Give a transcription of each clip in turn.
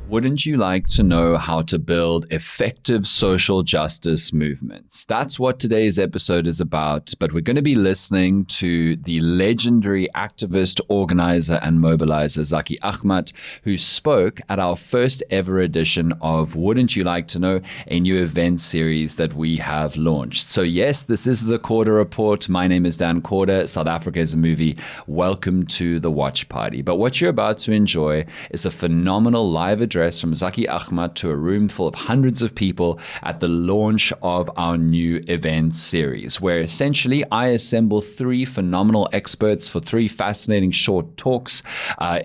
Wouldn't you like to know how to build effective social justice movements? That's what today's episode is about, but we're going to be listening to the legendary activist, organizer, and mobilizer Zackie Achmat, who spoke at our first ever edition of Wouldn't You Like to Know, a new event series that we have launched. So yes, this is the Corder Report. My name is Dan Corder. South Africa is a movie. Welcome to the watch party. But what you're about to enjoy is a phenomenal live address from Zackie Achmat to a room full of hundreds of people at the launch of our new event series, where essentially I assemble three phenomenal experts for three fascinating short talks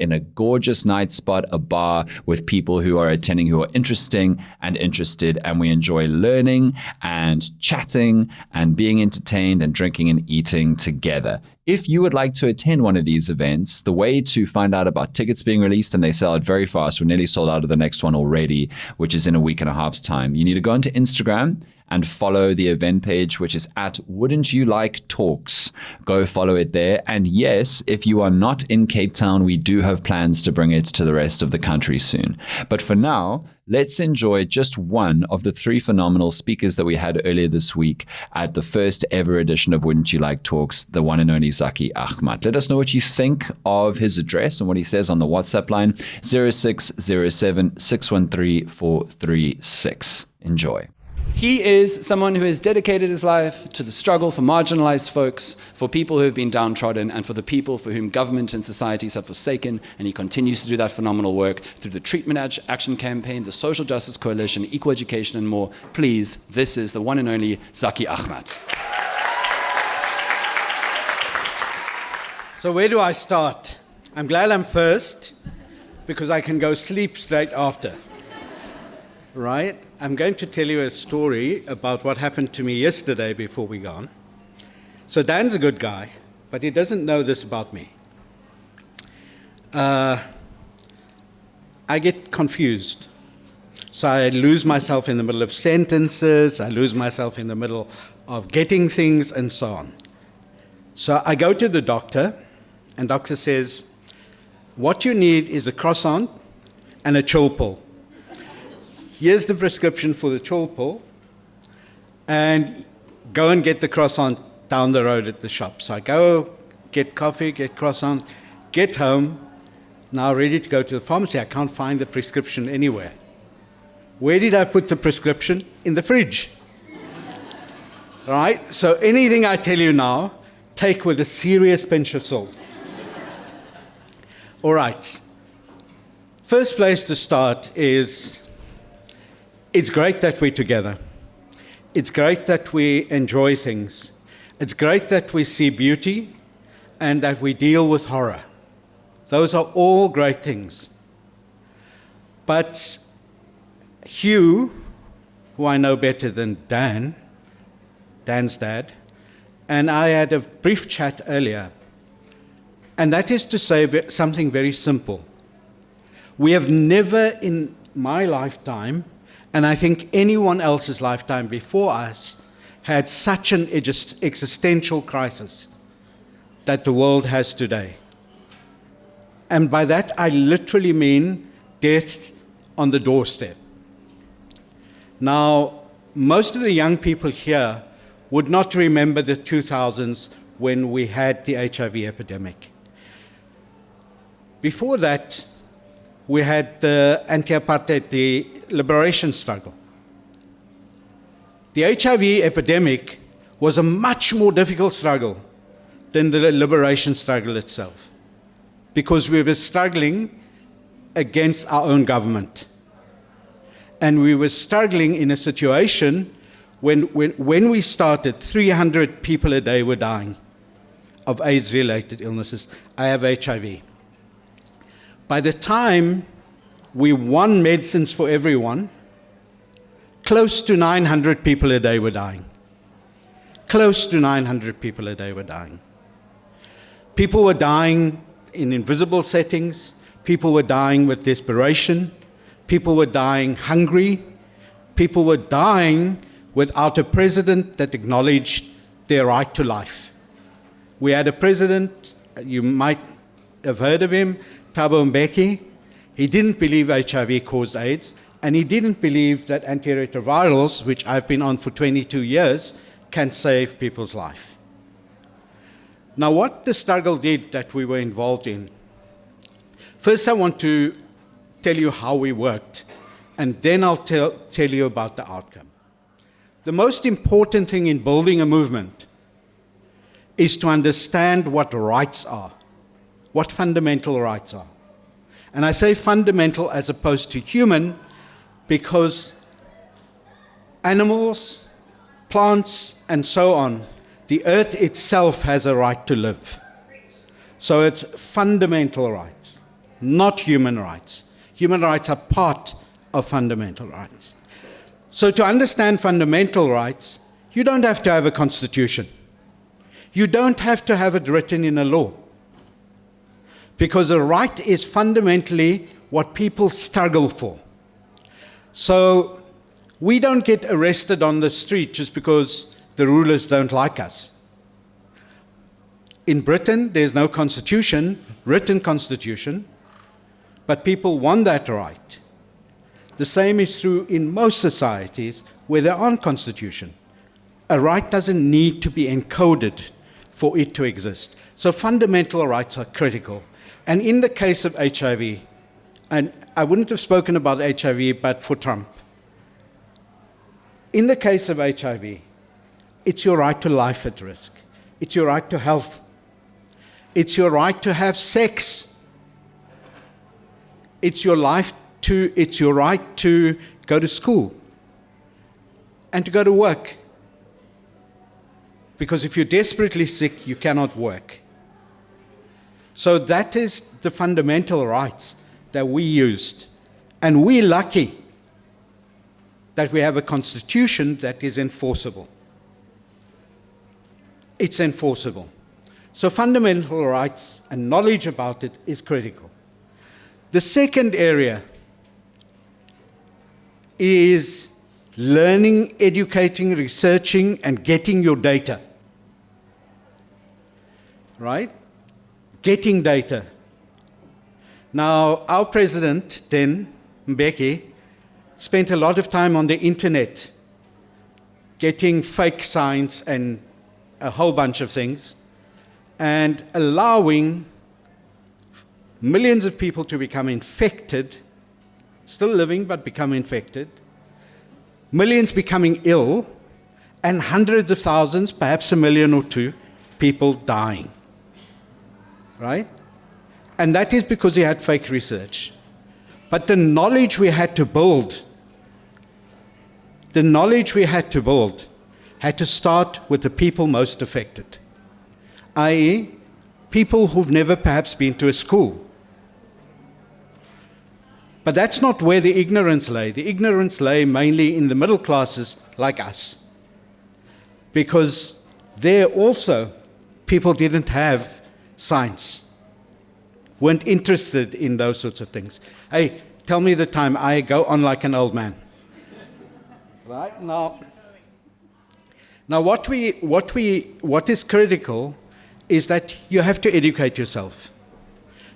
in a gorgeous night spot, a bar, with people who are attending who are interesting and interested, and we enjoy learning and chatting and being entertained and drinking and eating together. If you would like to attend one of these events, the way to find out about tickets being released, and they sell out very fast, we're nearly sold out of the next one already, which is in a week and a half's time. You need to go onto Instagram and follow the event page, which is at Wouldn't You Like Talks. Go follow it there. And yes, if you are not in Cape Town, we do have plans to bring it to the rest of the country soon. But for now, let's enjoy just one of the three phenomenal speakers that we had earlier this week at the first ever edition of Wouldn't You Like Talks, the one and only Zackie Achmat. Let us know what you think of his address and what he says on the WhatsApp line, 0607 613 436. Enjoy. He is someone who has dedicated his life to the struggle for marginalized folks, for people who have been downtrodden, and for the people for whom government and societies have forsaken. And he continues to do that phenomenal work through the Treatment Action Campaign, the Social Justice Coalition, Equal Education, and more. Please, this is the one and only Zackie Achmat. So where do I start? I'm glad I'm first, because I can go sleep straight after. Right? I'm going to tell you a story about what happened to me yesterday before we go on. So Dan's a good guy, but he doesn't know this about me. I get confused. So I lose myself in the middle of sentences, I lose myself in the middle of getting things, and so on. So I go to the doctor, and doctor says, what you need is a croissant and a chill pill. Here's the prescription for the chill pill, and go and get the croissant down the road at the shop. So I go get coffee, get croissant, get home, now ready to go to the pharmacy. I can't find the prescription anywhere. Where did I put the prescription? In the fridge. All right? So anything I tell you now, take with a serious pinch of salt. All right. First place to start is, it's great that we're together. It's great that we enjoy things. It's great that we see beauty and that we deal with horror. Those are all great things. But Hugh, who I know better than Dan, Dan's dad, and I had a brief chat earlier, and that is to say something very simple. We have never in my lifetime, and I think anyone else's lifetime before us, had such an existential crisis that the world has today. And by that, I literally mean death on the doorstep. Now, most of the young people here would not remember the 2000s when we had the HIV epidemic. Before that, we had the anti-apartheid, the liberation struggle. The HIV epidemic was a much more difficult struggle than the liberation struggle itself, because we were struggling against our own government. And we were struggling in a situation when we started, 300 people a day were dying of AIDS-related illnesses. I have HIV. By the time we won medicines for everyone, close to 900 people a day were dying. Close to 900 people a day were dying. People were dying in invisible settings. People were dying with desperation. People were dying hungry. People were dying without a president that acknowledged their right to life. We had a president, you might have heard of him, Thabo Mbeki. He didn't believe HIV caused AIDS, and he didn't believe that antiretrovirals, which I've been on for 22 years, can save people's life. Now, what the struggle did that we were involved in, first I want to tell you how we worked, and then I'll tell you about the outcome. The most important thing in building a movement is to understand what rights are, what fundamental rights are. And I say fundamental as opposed to human because animals, plants, and so on, the earth itself has a right to live. So it's fundamental rights, not human rights. Human rights are part of fundamental rights. So to understand fundamental rights, you don't have to have a constitution. You don't have to have it written in a law. Because a right is fundamentally what people struggle for. So we don't get arrested on the street just because the rulers don't like us. In Britain, there's no constitution, written constitution, but people want that right. The same is true in most societies where there aren't constitution. A right doesn't need to be encoded for it to exist. So fundamental rights are critical. And in the case of HIV, and I wouldn't have spoken about HIV but for Trump. In the case of HIV, it's your right to life at risk. It's your right to health. It's your right to have sex. It's your right to go to school and to go to work. Because if you're desperately sick, you cannot work. So that is the fundamental rights that we used. And we're lucky that we have a constitution that is enforceable. It's enforceable. So fundamental rights and knowledge about it is critical. The second area is learning, educating, researching, and getting your data. Right? Getting data. Now, our president then, Mbeki, spent a lot of time on the internet getting fake science and a whole bunch of things and allowing millions of people to become infected, still living but become infected, millions becoming ill, and hundreds of thousands, perhaps 1 million or 2, people dying. Right? And that is because he had fake research. But the knowledge we had to build, had to start with the people most affected, i.e., people who've never perhaps been to a school. But that's not where the ignorance lay. The ignorance lay mainly in the middle classes like us. Because there also, people didn't have science, weren't interested in those sorts of things. Hey, tell me the time I go on like an old man. Right? Now what is critical is that you have to educate yourself.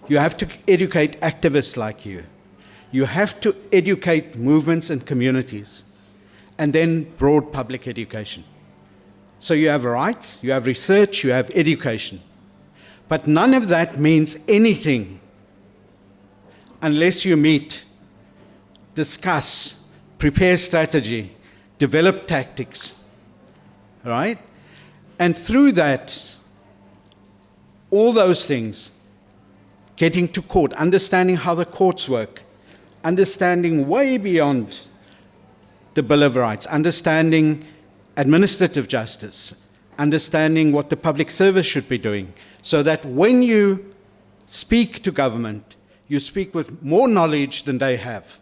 You have to educate activists like you. You have to educate movements and communities, and then broad public education. So you have rights, you have research, you have education. But none of that means anything unless you meet, discuss, prepare strategy, develop tactics, right? And through that, all those things, getting to court, understanding how the courts work, understanding way beyond the Bill of Rights, understanding administrative justice, understanding what the public service should be doing, so that when you speak to government, you speak with more knowledge than they have.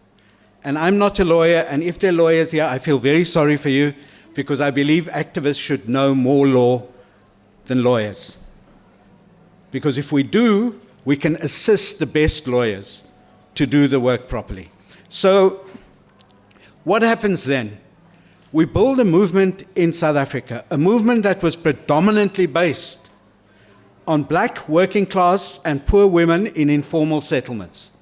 And I'm not a lawyer, and if there are lawyers here, I feel very sorry for you, because I believe activists should know more law than lawyers. Because if we do, we can assist the best lawyers to do the work properly. So what happens then? We build a movement in South Africa, a movement that was predominantly based on black, working class, and poor women in informal settlements.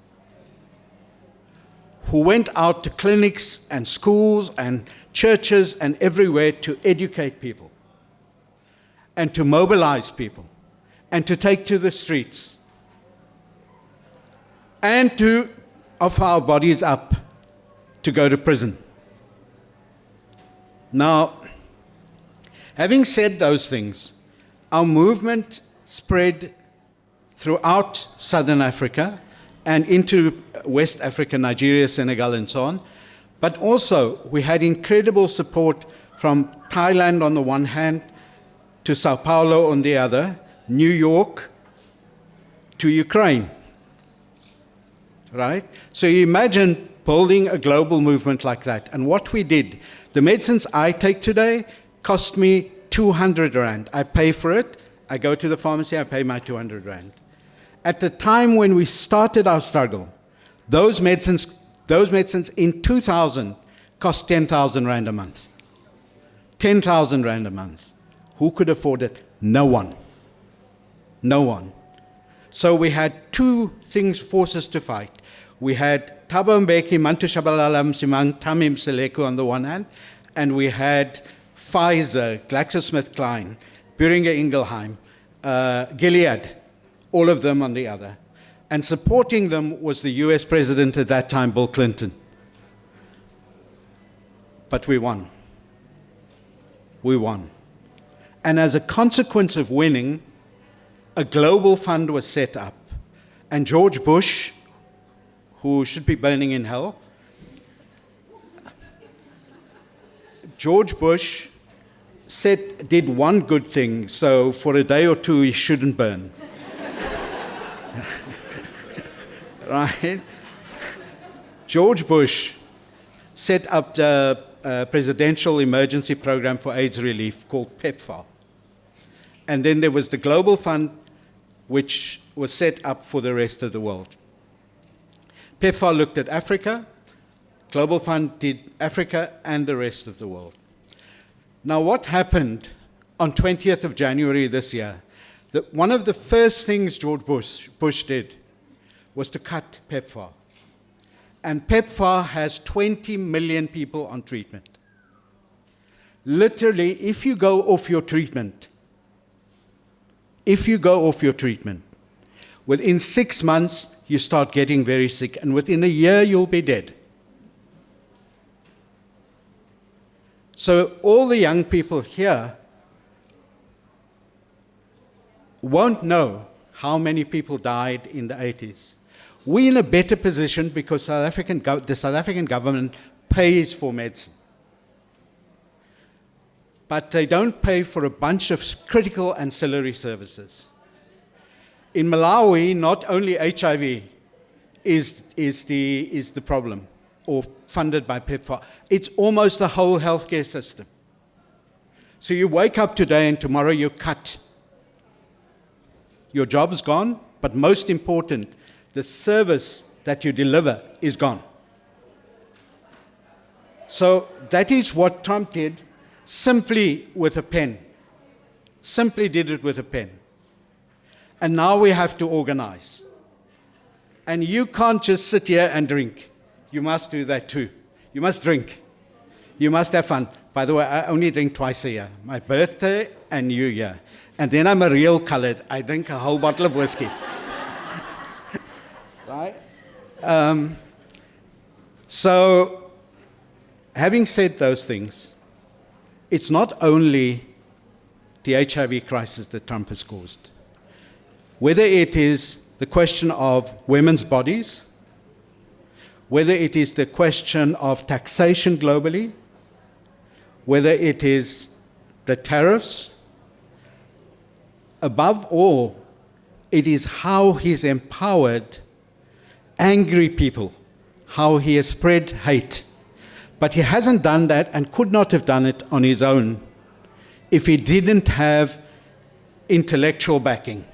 who went out to clinics and schools and churches and everywhere to educate people and to mobilize people and to take to the streets and to offer our bodies up to go to prison. Now, having said those things, our movement spread throughout Southern Africa and into West Africa, Nigeria, Senegal, and so on. But also, we had incredible support from Thailand on the one hand, to Sao Paulo on the other, New York to Ukraine. Right? So you imagine building a global movement like that. And what we did, the medicines I take today cost me 200 Rand. I pay for it. I go to the pharmacy, I pay my 200 Rand. At the time when we started our struggle, those medicines in 2000 cost 10,000 Rand a month. 10,000 Rand a month. Who could afford it? No one. No one. So we had two forces to fight. We had Thabo Mbeki, Manto Shabalala Msimang, Tamim Seleku on the one hand, and we had Pfizer, GlaxoSmithKline, Boehringer Ingelheim, Gilead, all of them on the other. And supporting them was the US president at that time, Bill Clinton. But we won. We won. And as a consequence of winning, a global fund was set up. And George Bush, who should be burning in hell, George Bush did one good thing, so for a day or two he shouldn't burn. Right? George Bush set up the Presidential Emergency Program for AIDS Relief called PEPFAR. And then there was the Global Fund, which was set up for the rest of the world. PEPFAR looked at Africa. Global Fund did Africa and the rest of the world. Now, what happened on 20th of January this year? One of the first things George Bush did was to cut PEPFAR. And PEPFAR has 20 million people on treatment. Literally, if you go off your treatment, within 6 months, you start getting very sick, and within a year, you'll be dead. So all the young people here won't know how many people died in the 80s. We're in a better position because the South African government pays for medicine. But they don't pay for a bunch of critical ancillary services. In Malawi, not only HIV is the problem, or funded by PEPFAR, it's almost the whole healthcare system. So you wake up today and tomorrow you're cut. Your job's gone, but most important, the service that you deliver is gone. So that is what Trump did, simply with a pen. Simply did it with a pen. And now we have to organize. And you can't just sit here and drink. You must do that too. You must drink. You must have fun. By the way, I only drink twice a year, my birthday and New Year. And then I'm a real colored. I drink a whole bottle of whiskey. Right? So, having said those things, it's not only the HIV crisis that Trump has caused. Whether it is the question of women's bodies, whether it is the question of taxation globally, whether it is the tariffs, above all, it is how he's empowered angry people, how he has spread hate. But he hasn't done that and could not have done it on his own if he didn't have intellectual backing.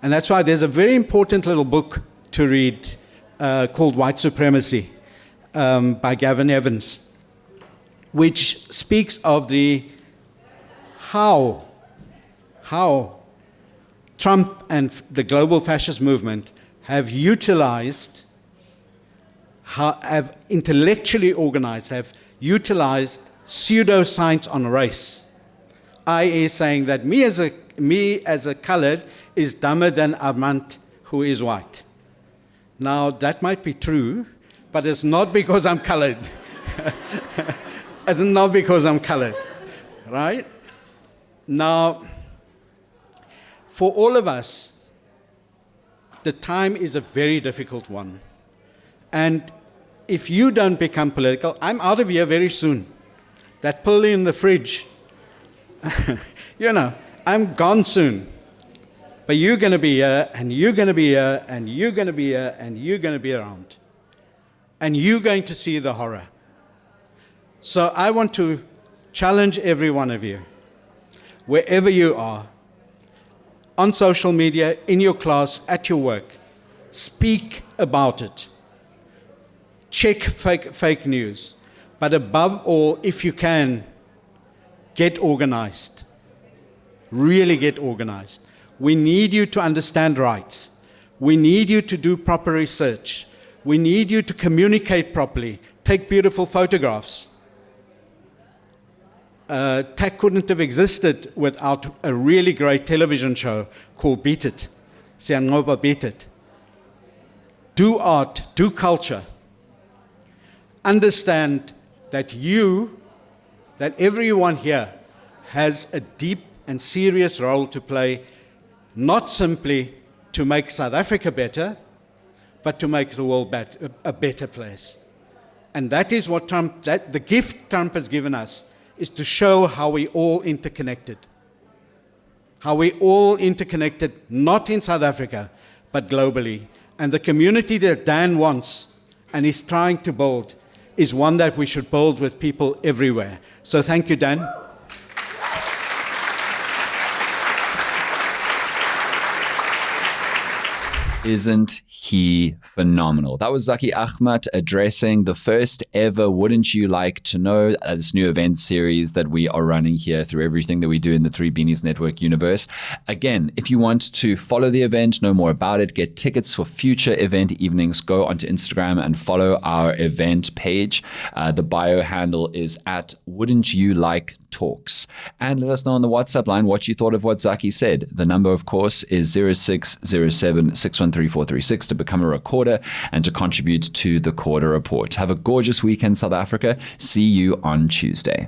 And that's why there's a very important little book to read called White Supremacy by Gavin Evans, which speaks of how Trump and the global fascist movement have utilized have intellectually organized, have utilized pseudoscience on race, i.e. saying that me as a colored is dumber than Ahmat, who is white. Now, that might be true, but it's not because I'm colored. It's not because I'm colored, right? Now, for all of us, the time is a very difficult one. And if you don't become political, I'm out of here very soon. That pill in the fridge, I'm gone soon. But you're going to be here, and you're going to be here, and you're going to be here, and you're going to be around. And you're going to see the horror. So I want to challenge every one of you, wherever you are, on social media, in your class, at your work, speak about it. Check fake news. But above all, if you can, get organized. Really get organized. We need you to understand rights. We need you to do proper research. We need you to communicate properly. Take beautiful photographs. TAC couldn't have existed without a really great television show called Beat It. Siyanqoba Beat It. Do art, do culture. Understand that everyone here has a deep and serious role to play, not simply to make South Africa better, but to make the world a better place. And that is what the gift Trump has given us, is to show how we all interconnected. How we all interconnected, not in South Africa, but globally. And the community that Dan wants and is trying to build is one that we should build with people everywhere. So thank you, Dan. Isn't he phenomenal? That was Zackie Achmat addressing the first ever Wouldn't You Like to Know, this new event series that we are running here through everything that we do in the Three Beanies Network universe. Again, if you want to follow the event, know more about it, get tickets for future event evenings, go onto Instagram and follow our event page. The bio handle is at Wouldn't You Like Talks. And let us know on the WhatsApp line what you thought of what Zackie said. The number, of course, is 0607-613-436 to become a recorder and to contribute to the Quarter Report. Have a gorgeous weekend, South Africa. See you on Tuesday.